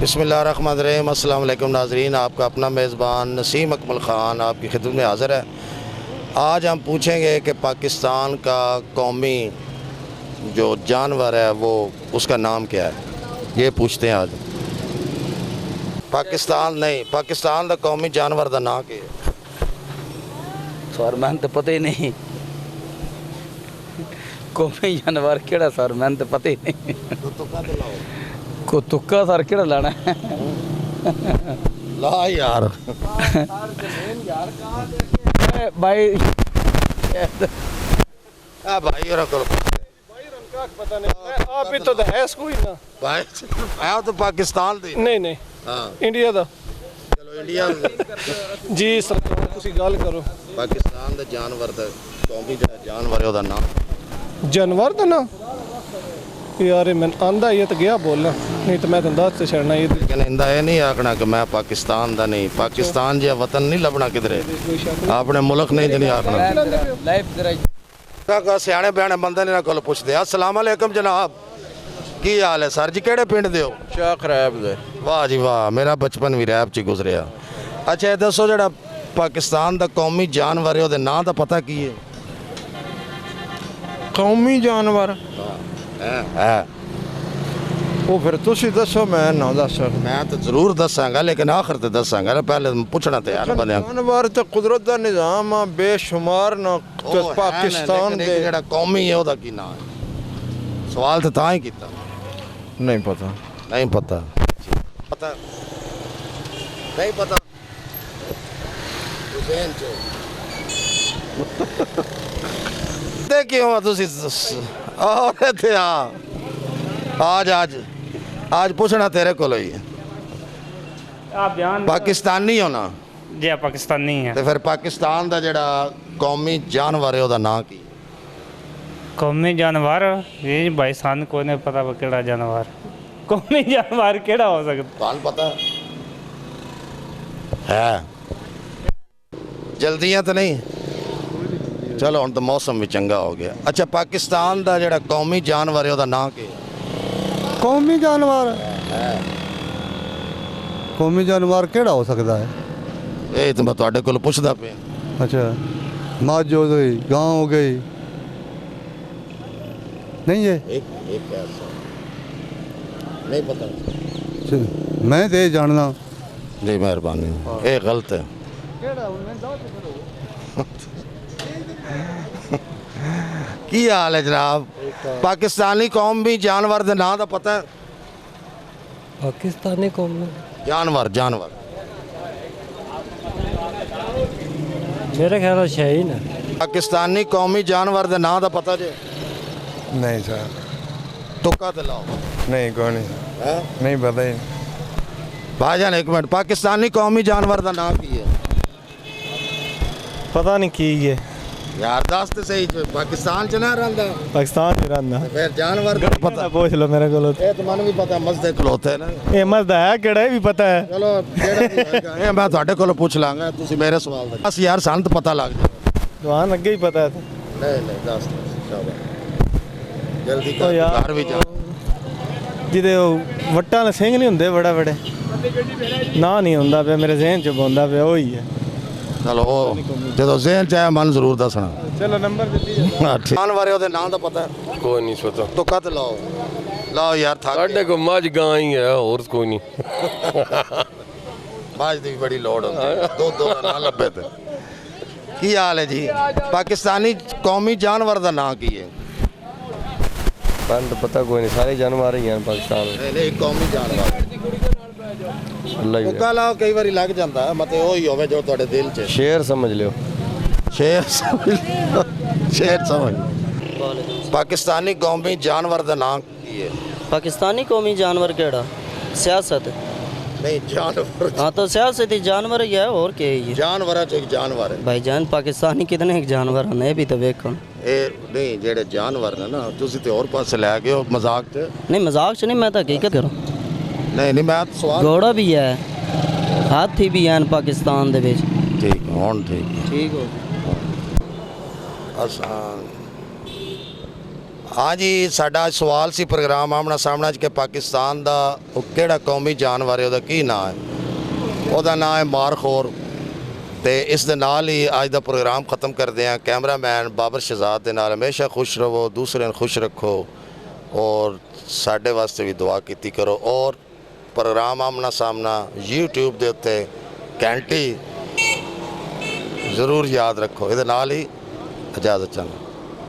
बिस्मिल्लाहिर्रहमानिर्रहीम। अस्सलाम वालेकुम नाज़रीन, आपका अपना मेज़बान नसीम अकमल ख़ान आपकी खिदमत में हाज़िर है। आज हम पूछेंगे कि पाकिस्तान का कौमी जो जानवर है वो उसका नाम क्या है, ये पूछते हैं आज। पाकिस्तान का कौमी जानवर का नाम क्या है? सर मैंने तो पता ही नहीं कौमी जानवर केड़ा सर, मैंने तो पता ही नहीं। को तुक्का सर केड़ा लाना है? ला यार भाई भाई और पता नहीं आप ही तो है कोई ना भाई आया तो पाकिस्तान दी नहीं नहीं हाँ इंडिया दा चलो इंडिया जी सरकार तुसी गल करो पाकिस्तान का जानवर का कौमी जानवर है ਉਹਦਾ नाम जानवर दा ना यार मैं आंदा ये तो गया बोलना नहीं तो मैं तो दस छड़ना ये लेकिन इंदा ये नहीं आखना कि मैं पाकिस्तान का नहीं, पाकिस्तान जो वतन नहीं लभना किधरे, अपने मुल्क नहीं नहीं आखना। सियाने बयाने बंदे ने कोल पुछदे। अस्सलाम वालेकुम जनाब, की हाल है सर जी, केड़े पिंड दे हो? शाख रैब दे। वाह जी वाह, मेरा बचपन भी रैब च गुजरिया। अच्छा ये दसो जेड़ा पाकिस्तान का कौमी जानवर है ਉਹਦੇ ਨਾਂ ਦਾ पता की है? कौमी जानवर है वो फिर तुसी दसो, मैं ना दस सकदा। मैं तो जरूर दसांगा लेकिन आखिर ते दसांगा ना, पहले पूछना तो यार बने जानवर तो कुदरत का निज़ाम आ बेशुमार ना पाकिस्तान दे। जेड़ा कौमी है ਉਹਦਾ ਕੀ नाम है? सवाल तो तां ही कीता। नहीं पता। नहीं पता पता नहीं पता हुसैन चो देखियो तुसी और थे आज आज आज पूछना तेरे को ही आप बयान पाकिस्तानी हो ना जी पाकिस्तानी है। तो फिर पाकिस्तान का जेड़ा कौमी जानवर है ਉਹਦਾ ਨਾਂ की? कौमी जानवर ये भाई सान को नहीं पता वो केड़ा जानवर कौमी जानवर केड़ा हो सकता? ਤੁਹਾਨੂੰ पता है? जल्दियां तो नहीं? चलो हम तो मौसम भी चंगा हो गया। अच्छा पाकिस्तान का जेड़ा कौमी जानवर है ਉਹਦਾ ਨਾਂ की? कौमी जानवर कौमी जानवर केड़ा हो सकता है? ਇਹ ਤਾਂ ਮੈਂ ਤੁਹਾਡੇ ਕੋਲ ਪੁੱਛਦਾ ਪਿਆ। अच्छा मझ हो गई, गाँव हो गई, नहीं है? एक ऐसा नहीं पता। मैं तो ये जानना। जी मेहरबानी, ये गलत है। की हाल है जनाब? पाकिस्तानी कौम भी जानवर के नाम का पता है? पाकिस्तानी कौम में जानवर जानवर मेरे ख्याल से है ही ना। पाकिस्तानी कौमी जानवर के नाम का पता जे? नहीं सर, तुक्का ते लाओ। नहीं कोई नहीं, हैं? नहीं पता ही। भाईजान एक मिनट, पाकिस्तानी कौमी जानवर का नाम की है? पता नहीं की है यार दस तो सही, पाकिस्तान च ना रहा पाकिस्तान में रहना फिर जानवर का पता? पूछ लो मेरे को ये तो मन भी पता, मसदे खलोते ना। ये मजदा है केड़ा भी पता है। चलो ये मैं ਤੁਹਾਡੇ ਕੋਲ ਪੁੱਛ ਲਾਂਗਾ, ਤੁਸੀਂ ਮੇਰੇ ਸਵਾਲ ਦਾ ਬਸ ਯਾਰ ਸਾਨੂੰ ਤਾਂ ਪਤਾ ਲੱਗ ਜਾਏ। दुआन अगे ही पता है। नहीं दस जल्दी ओ यार। घर भी जा। ਜਿਹਦੇ ਉਹ ਵੱਟਾਂ ਵਾਲੇ ਸਿੰਘ ਨਹੀਂ ਹੁੰਦੇ ਬੜਾ ਬੜੇ ਨਾ ਨਹੀਂ ਹੁੰਦਾ ਪਿਆ, ਮੇਰੇ ਜ਼ਿਹਨ ਚ ਪਾਉਂਦਾ ਪਿਆ ਉਹੀ ਹੈ। ਚਲੋ ਜਦੋਂ ਜ਼ਹਿਨ ਚ ਆਇਆ ਮਨ ਜ਼ਰੂਰ ਦੱਸਣਾ। ਚਲੋ ਨੰਬਰ ਦਿੱਤੀ ਜਾਨਵਰ ਉਹਦੇ ਨਾਂ ਦਾ ਪਤਾ? कोई नहीं पता। ਤੁੱਕਾ ਤੇ ਲਾਓ ਲਾਓ ਯਾਰ ਥੱਕ साढ़े को मझ गां ही है और कोई नहीं। ਬਾਜ ਦੀ ਵੀ ਬੜੀ ਲੋੜ ਹੁੰਦੀ ਹੈ, ਦੋ ਨਾ ਲੱਭੇ ਤੇ। ਕੀ ਹਾਲ ਹੈ ਜੀ? ਪਾਕਿस्तानी कौमी जानवर ਦਾ ਨਾਂ ਕੀ ਹੈ? मैंने तो पता कोई नहीं, सारे जानवर ही हैं पाकिस्तान में। ਨਹੀਂ ਕੌਮੀ जानवर अल्लाह ही ਤੁੱਕਾ ਲਾਓ, ਕਈ ਵਾਰੀ ਲੱਗ ਜਾਂਦਾ ਹੈ, ਮਤਲਬ ਉਹੀ ਹੋਵੇ ਜੋ ਤੁਹਾਡੇ ਦਿਲ 'ਚ। शेर समझ लियो। शेर समझ लो, शेर समझ। पाकिस्तानी कौमी जानवर का नाम की है? पाकिस्तानी कौमी जानवर केड़ा? सियासत। नहीं जानवर, हाँ तो सियासती जानवर ही है और क्या है ये? जानवर है, एक जानवर है। भाईजान पाकिस्तानी कितने जानवर हैं ये भी तो देखो। ये नहीं जेड़े जानवर ने ना तुसी ते और पासे ले गए हो मजाक च। नहीं मजाक च नहीं, मैं तो हकीकत करूँ। नहीं मैं तो सवाल। घोड़ा भी है, हाथी भी हैं पाकिस्तान दे विच। ठीक है हुण ठीक है। ठीक हो आसान हाँ जी, साडा सवाल सी प्रोग्राम आमना सामना कि पाकिस्तान दा वो केड़ा कौमी जानवर है, ਉਹਦਾ ਕੀ ਨਾਂ ਹੈ? ਉਹਦਾ ਨਾਂ ਹੈ ਮਾਰਖੋਰ। ਤੇ ਇਸ ਦੇ ਨਾਲ ਹੀ ਅੱਜ ਦਾ ਪ੍ਰੋਗਰਾਮ ਖਤਮ ਕਰਦੇ ਹਾਂ। ਕੈਮਰਾਮੈਨ ਬਾਬਰ ਸ਼ਹਜ਼ਾਦ ਦੇ ਨਾਲ ਹਮੇਸ਼ਾ ਖੁਸ਼ ਰਹੋ, ਦੂਸਰਿਆਂ ਨੂੰ ਖੁਸ਼ ਰੱਖੋ ਔਰ ਸਾਡੇ ਵਾਸਤੇ ਵੀ ਦੁਆ ਕੀਤੀ ਕਰੋ। ਔਰ ਪ੍ਰੋਗਰਾਮ ਆਮਨਾ ਸਾਹਮਣਾ YouTube ਦੇ ਉੱਤੇ ਘੰਟੀ ਜ਼ਰੂਰ ਯਾਦ ਰੱਖੋ। ਇਹਦੇ ਨਾਲ ਹੀ ਇਜਾਜ਼ਤ ਚਾਹੁੰਦਾ।